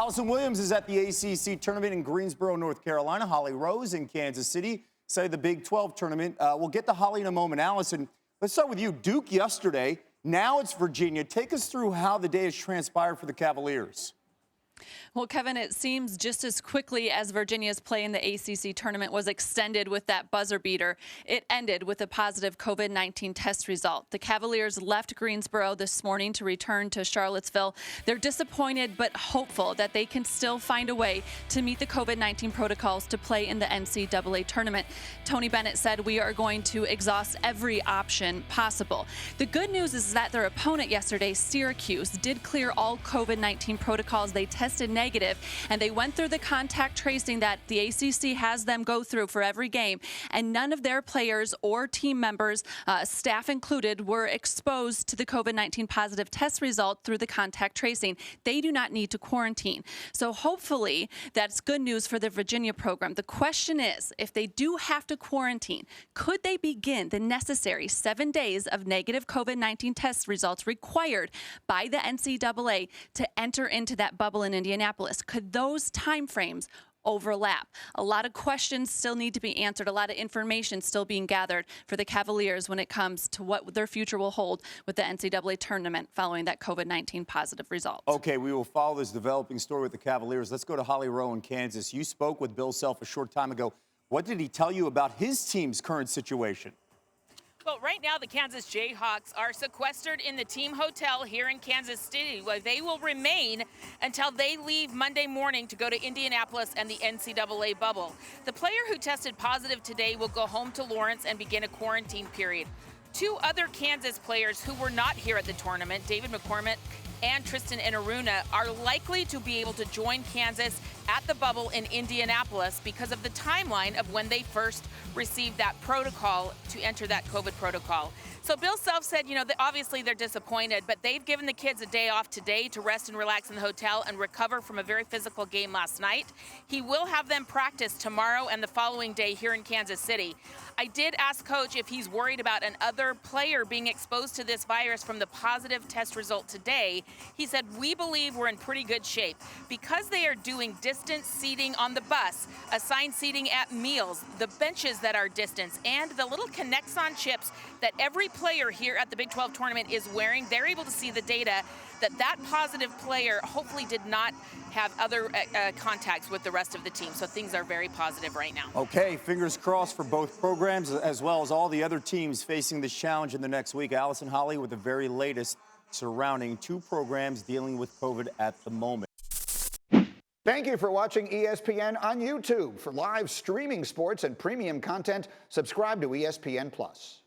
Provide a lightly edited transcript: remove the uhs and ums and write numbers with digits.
Allison Williams is at the ACC tournament in Greensboro, North Carolina. Holly Rowe is in Kansas City, say the Big 12 tournament. We'll get to Holly in a moment. Allison, let's start with you. Duke yesterday. Now it's Virginia. Take us through how the day has transpired for the Cavaliers. Well, Kevin, it seems just as quickly as Virginia's play in the ACC tournament was extended with that buzzer beater, it ended with a positive COVID-19 test result. The Cavaliers left Greensboro this morning to return to Charlottesville. They're disappointed but hopeful that they can still find a way to meet the COVID-19 protocols to play in the NCAA tournament. Tony Bennett said, "We are going to exhaust every option possible." The good news is that their opponent yesterday, Syracuse, did clear all COVID-19 protocols. They tested negative, and they went through the contact tracing that the ACC has them go through for every game, and none of their players or team members, staff included, were exposed to the COVID-19 positive test result through the contact tracing. They do not need to quarantine. So hopefully that's good news for the Virginia program. The question is, if they do have to quarantine, could they begin the necessary 7 days of negative COVID-19 test results required by the NCAA to enter into that bubble in Indianapolis? Could those timeframes overlap? A lot of questions still need to be answered. A lot of information still being gathered for the Cavaliers when it comes to what their future will hold with the NCAA tournament following that COVID-19 positive result. Okay, we will follow this developing story with the Cavaliers. Let's go to Holly Rowe in Kansas. You spoke with Bill Self a short time ago. What did he tell you about his team's current situation? Well, right now the Kansas Jayhawks are sequestered in the team hotel here in Kansas City, where they will remain until they leave Monday morning to go to Indianapolis and the NCAA bubble. The player who tested positive today will go home to Lawrence and begin a quarantine period. Two other Kansas players who were not here at the tournament, David McCormick and Tristan Enaruna, are likely to be able to join Kansas at the bubble in Indianapolis because of the timeline of when they first received that protocol to enter that COVID protocol. So Bill Self said, obviously they're disappointed, but they've given the kids a day off today to rest and relax in the hotel and recover from a very physical game last night. He will have them practice tomorrow and the following day here in Kansas City. I did ask Coach if he's worried about another player being exposed to this virus from the positive test result today. He said, "We believe we're in pretty good shape. Because they are doing distance seating on the bus, assigned seating at meals, the benches that are distance, and the little Connexon chips that every player here at the Big 12 tournament is wearing, they're able to see the data that positive player hopefully did not have other contacts with the rest of the team. So things are very positive right now." Okay, fingers crossed for both programs as well as all the other teams facing this challenge in the next week. Allison, Holly with the very latest surrounding two programs dealing with COVID at the moment. Thank you for watching ESPN on YouTube. For live streaming sports and premium content, subscribe to ESPN+.